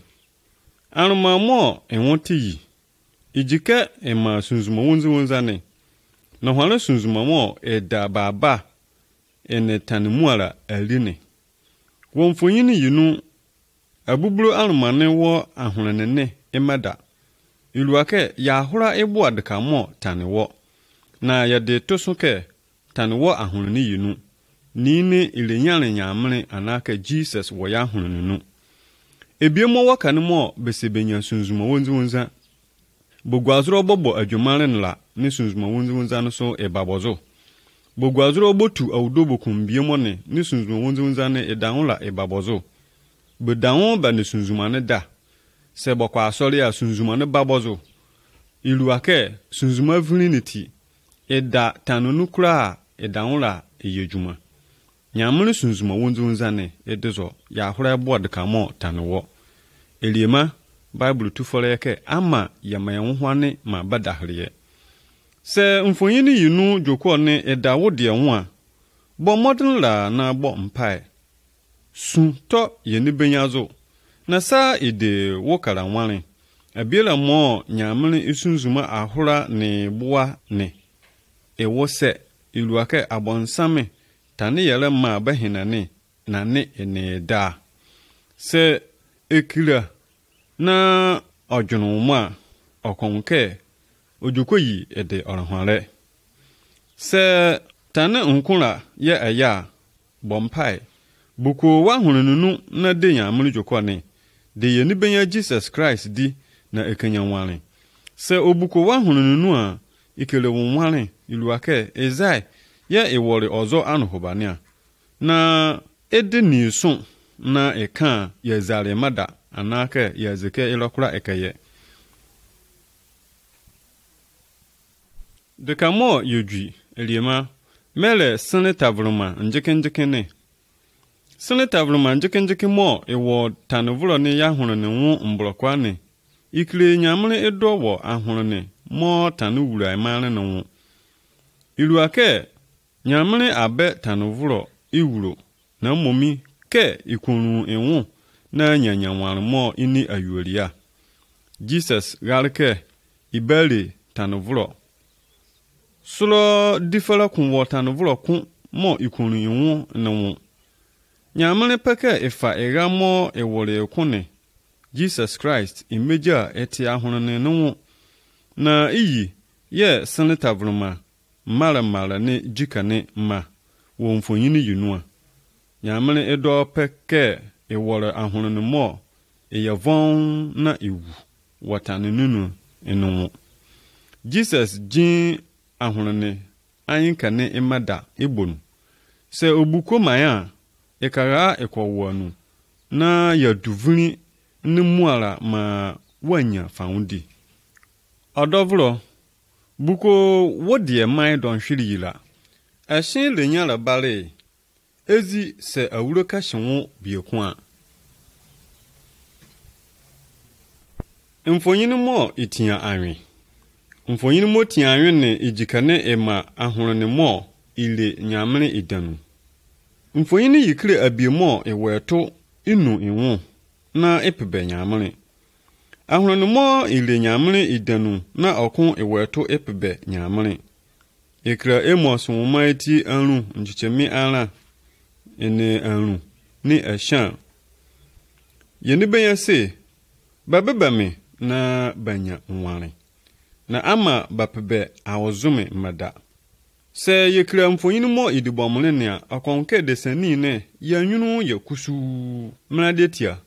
Speaker 1: anuma mo enwoti yi ijike ema sunzuma wonzane na hwale sunzuma mo eda baba ene tanmuara aline wonfonyini yinu abubro anumane wo ahonene emada iluake ya hora ebu adaka mo tanewo na yade tosuke tanewo ahonene yinu nine ilenyane nyamene anaka Jesus wo ya ahonene ebiemo wakane mo besebenya sunzuma wonzunza bogwazuro bobo adwumare nla ne sunzuma wonzunza no so ebabozo bogwazuro botu awdobo kumbiemo ne sunzuma wonzunza ne edanula ebabozo bedanwo ba ne sunzuma ne da se bokwa asori a sunzuma ne babozo iluake sunzuma vlinity eda tanonu kura edanula eyejuma nyamune sunzuma wonzunza ne edezo ya hora board kamo tanwo eliema bible tufole ke ama yamayanhwane ma badahriye se mfonyini yinu joko ne edawo de nwa bo modern la na bo mpai sun to yeni benyazo na sa ide wokara nwane abiela mo nyamune isunzuma ahora ne boa ne ewose iluake abonsame tani yele ma bahinane na ne ene da se ekira na ojunuma okonke ojukoyi ede orahware se tani nkura ye aya bompai buko wa hununu na de nyamuru jokone de ye ni benya Jesus Christ di na ekenya nware se obuko wa hununu a ikele wonware iluake ezai ya ewore ozo anuhobania na edeni so na eka ya zare mada anaka ya zeke ilokura ekaye de kamo yujui eliema mele seneta vruma njeke seneta vruma njeke mo ewo tanvulo ne ya hunu ne wu mblokwa ne ikle nyamle edowo ahunu ne mo tanu wura emane ne wu iluake nyamle abe tanvulo iwuro na momi ke ikunu enwu na nyanyanwar mo ini ayuria Jesus garke ibali tanvulo sulo difala kun tanvulo kun mo ikunu enwu na nyamle peke efa ega mo ewore kune Jesus Christ imeja eti ahunne no na iyi ye seneta vruma mala ne jikane ma wo mfonyini yinua nyamle edo peke ewore ahunne mo eyavon na ewu watane nunu enu Jesus jin ahunne anyinka ne emada ebonu se obuko maya ekara ekowonu na ya duvuni ni muala ma wanya faundi. Odovlo buko wodie mai don shiri la. Ashin le nya la bale ezi se awuro ka shinwo biekwa. Mfonyini mo itia anwi. Mfonyini mo tia anwi ne ijikane ema ahorone mo ile nyamene idanu. Mfonyini yikire abiemo eweto inu inwo na epebe nyamene. Ahorone mo ile nyamene idanu na okun eweto epebe nyamene. Ekra emos womaiti anru nchichemi ara ene anru ni ashan. Yeni benya se babebame na banya nware. Na ama bapebe awozume mada. Se yekra mfonyini mo idibomle ne akonke desani ne yanyunu yakusu mradetia.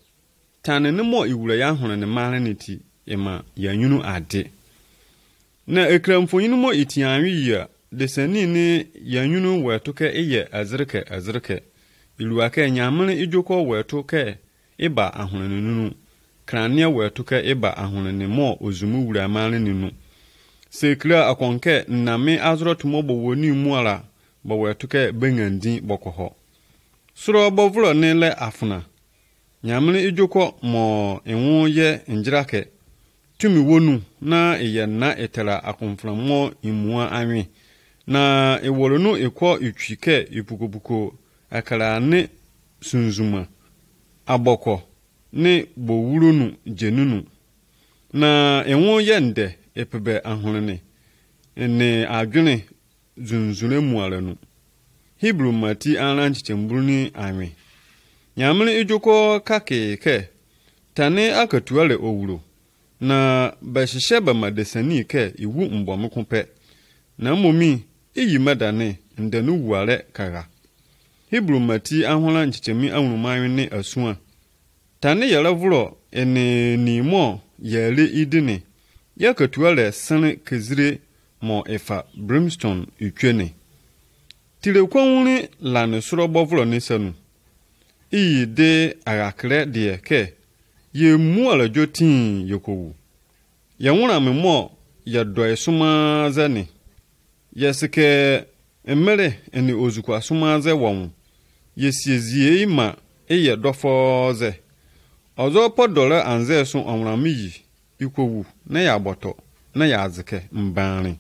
Speaker 1: Tane ne mo iwura ya hono ne mare neti ema yanyunu ade. Na ekra mfonyini mo itianwi ya desani ne yanyunu wetoke eye azrike. Iluake nyamene ijoko wetoke iba ahonenunu. Krania wetoke iba ahonene mo ozumu wura mare ninu. Sekla akonke name azrotu mo bowoni muala bo wetoke bengandi bokoho. Suro bovlo nele afuna. Nyamene ijoko mo enwo ye njirake. Tumi wonu na eye na etela akonfra mo imua anwi. Na ewolonu ekwo itwike ipukopuko akara ne sunzuma. Aboko ne bowurunu jenunu. Na enwo ye nde epebe ahonene ne adwene zunzune mualenu. Hebrew mati anranchi chembruni anwi. Nyamene ijoko kakeke tane akatuale owuro. Na bashisheba madesani ke iwu mbomukumpe. Na momi iyi madane ndenu wale kaga. Hebrew mati ahona nchichemi awunumanwi ne asua. Tane yala vulo ene ni mo yale idine. Yakatuale sane kezire mo efa brimstone utwene. Tile kwanwuni lane suro bovulo nisanu. Iyi de agakre de ke ye mu ala jotin yokowu. Ya wuna me mo ya doy suma zani. Yesike emere eni ozukwa suma ze won. Yesiezie ima eye dofoze. Ozo podole anze so onramiyi ikowu na ya boto na ya azike mbani.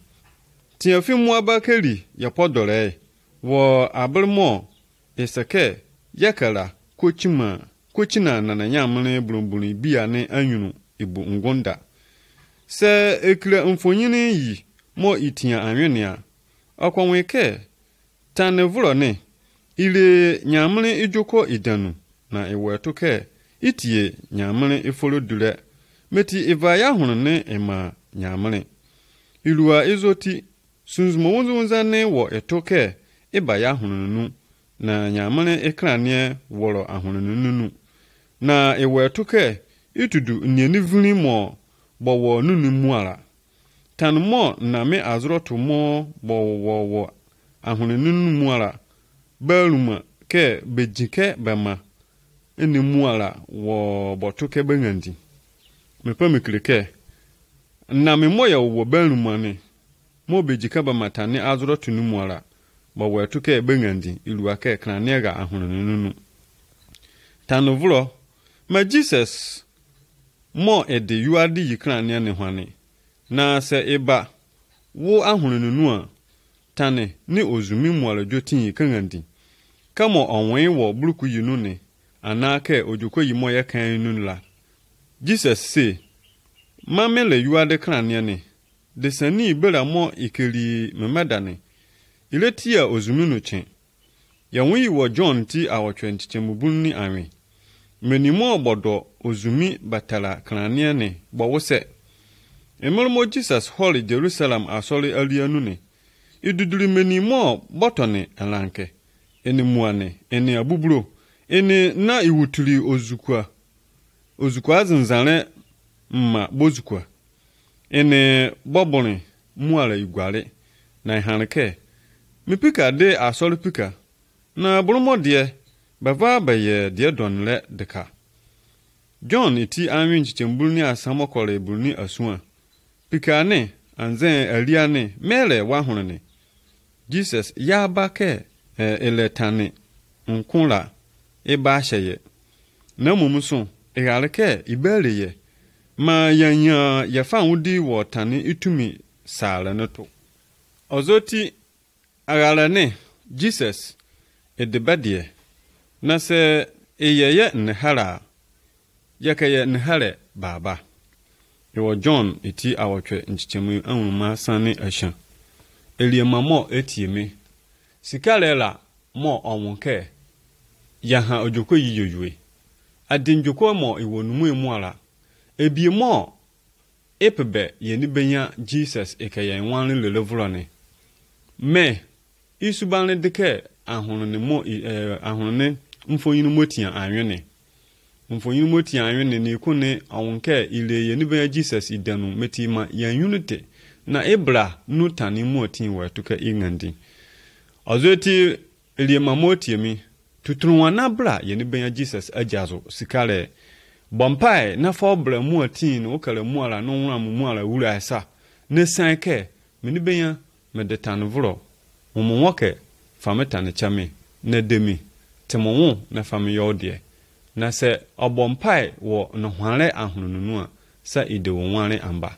Speaker 1: Tiafi mu abakeli ya podole wo abrimo eseke yakala kochina na nyamene blumbuni bia ne anyunu ibu ngonda. Se ekle mfonyini yi mo itia anwenia akwanweke tanevulo ne ile nyamene ijoko idanu na ewetoke itie nyamene ifolo dure meti ivaya hono ne ema nyamene ilua izoti sunzumo wunzunzane wo etoke ibaya hono nu na nyamene ekranie woro ahono nunu na ewetoke itudu nyeni vuni mo bowo nunu muala tan mo na me azrotu mo bowo ahono nunu muala baluma ke bejike bema eni muala wo botuke bengandi mepa miklike na me moya wo baluma ne mo bejike bema tane azrotu nu muala bo wetuke bengandi iluake kranega ahono nunu tanovlo ma Jesus mo ede yuade yikrania ne hwane na se eba wo ahono nunu a tane ne ozumi muala jotin yikangandi kamo onwen wo bluku yinu ne anake ojuko yimo ye kan nunu la Jesus say mamele yuade krania ne desani bela mo ikeli memadane iletia ozumi no chen yanwi wo John ti awotwe ntichemubunni anwe menimo obodo ozumi batala krania ne bowose emelmo Jesus holy Jerusalem asoli alianu ne iduduri menimo botone alanke eni muane eni abuburo eni na iwutuli ozukwa zinzane mma bozukwa eni bobone muala igwale na hanke mipika de asoli pika na brumo de bava baye de donle deka John iti anwin chichembulni asamokole bulni asua. Pikane anzen aliane mele wahunne. Jesus ya bake eletane nkunla eba sheye. Na mumuso egaleke ibeleye. Ma yanya yafa wudi wotane itumi sala nato. Ozoti agalane Jesus edebadie. Na se eyeye nhara yakaya nhare baba. Ewo John iti awotwe nchichemu anwuma sane ashan. Eliema mo etieme. Sikalela mo onwonke. Yaha ojoko yiyoywe. Adinjoko mo iwonumu emuala. Ebie mo epebe yeni benya Jesus ekaya nwanle lelevulane. Me isubanle deke ahunne mo ahunne mfonyinu motia anwene. Mfonyinu motia anwene ne kone awonke ile yeni benya Jesus idanu metima yan unity na ebra nutani motin watuka ingandi. Ozoti eliema motiemi tutunwana bra yeni benya Jesus ajazo sikale bompai na fobra muatin okale muala no nwa muala wura asa ne sanke meni benya medetanu vro umwoke fameta ne chame na demi temonwo na fami yodie na se obompai wo no hware ahununu a sa ide wo nware amba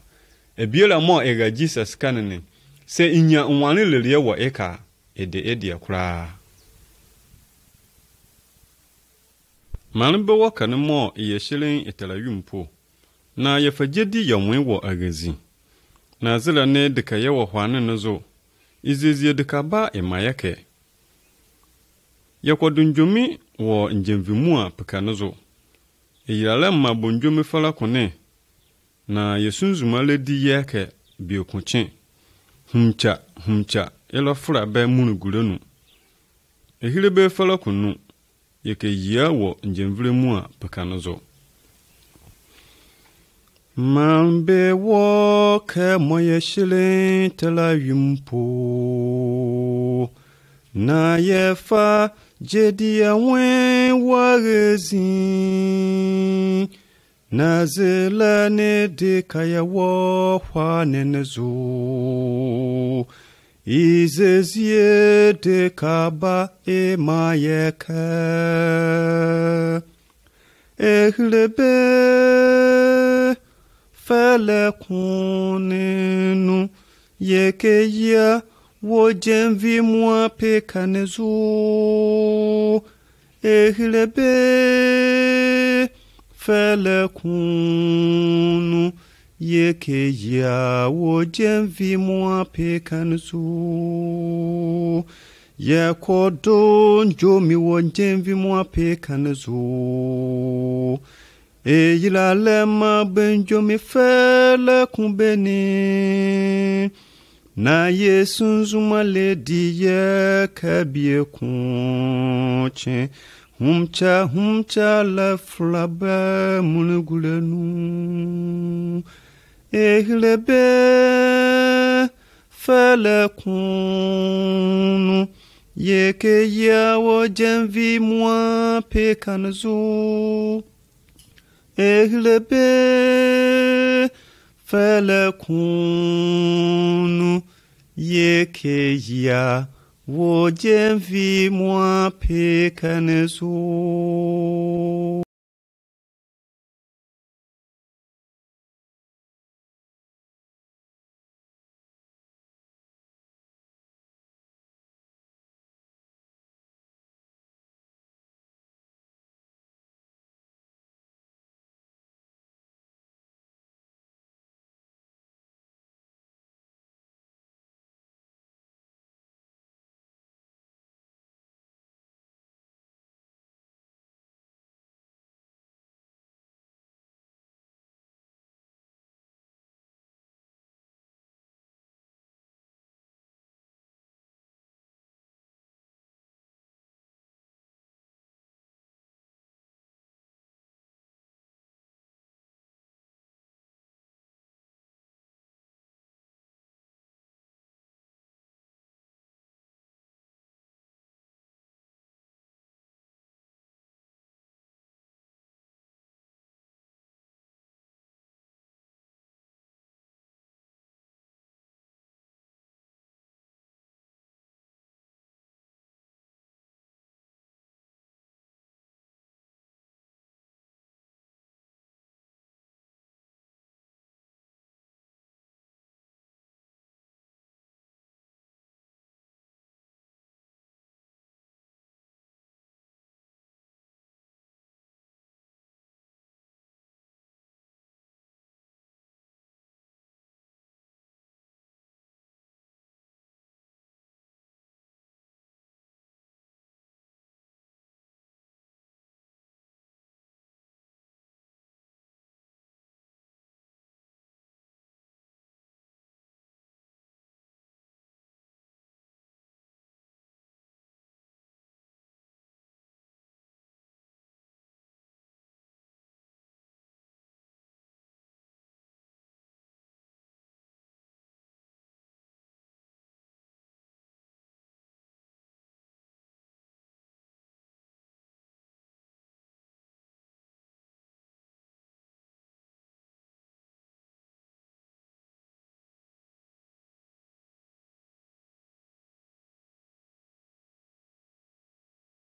Speaker 1: ebiela mo ega Jesus kanene se inya nwane lelie wo eka ede kura manbe wo kan mo yeshirin italayumpo na yafajedi yamwe wo agazi na zila ne dika yawa hwane nazo izizi dika ba emayake yakwadunjumi wo njemvimua peka nazo eyirale ma bonjumi fala kone na yesunzuma ledi yake biokunche humcha elo fura be munugurenu ehire be fala kunu yake yia wo njemvremua peka nazo Mambe wo ke moye shile tela yumpo na yefa jedia wen wagezi na zela ne de kaya wo hwane nezo izezie de kaba e mayeka ehlebe fele kunenu yekeya wo jenvi mwa pekanezu ehilebe fele kunu yekeya wo jenvi mwa pekanezu yekodon jomi wo jenvi mwa pekanezu Eyila lema benjomi fele kumbeni na yesunzuma ledi ye kabie kunche humcha la flabe munugulenu ehilebe fele kunu yeke yawo jenvi mwa pekanuzu ehlebe fele kunu yeke ya wo jenvi mwa pekanesu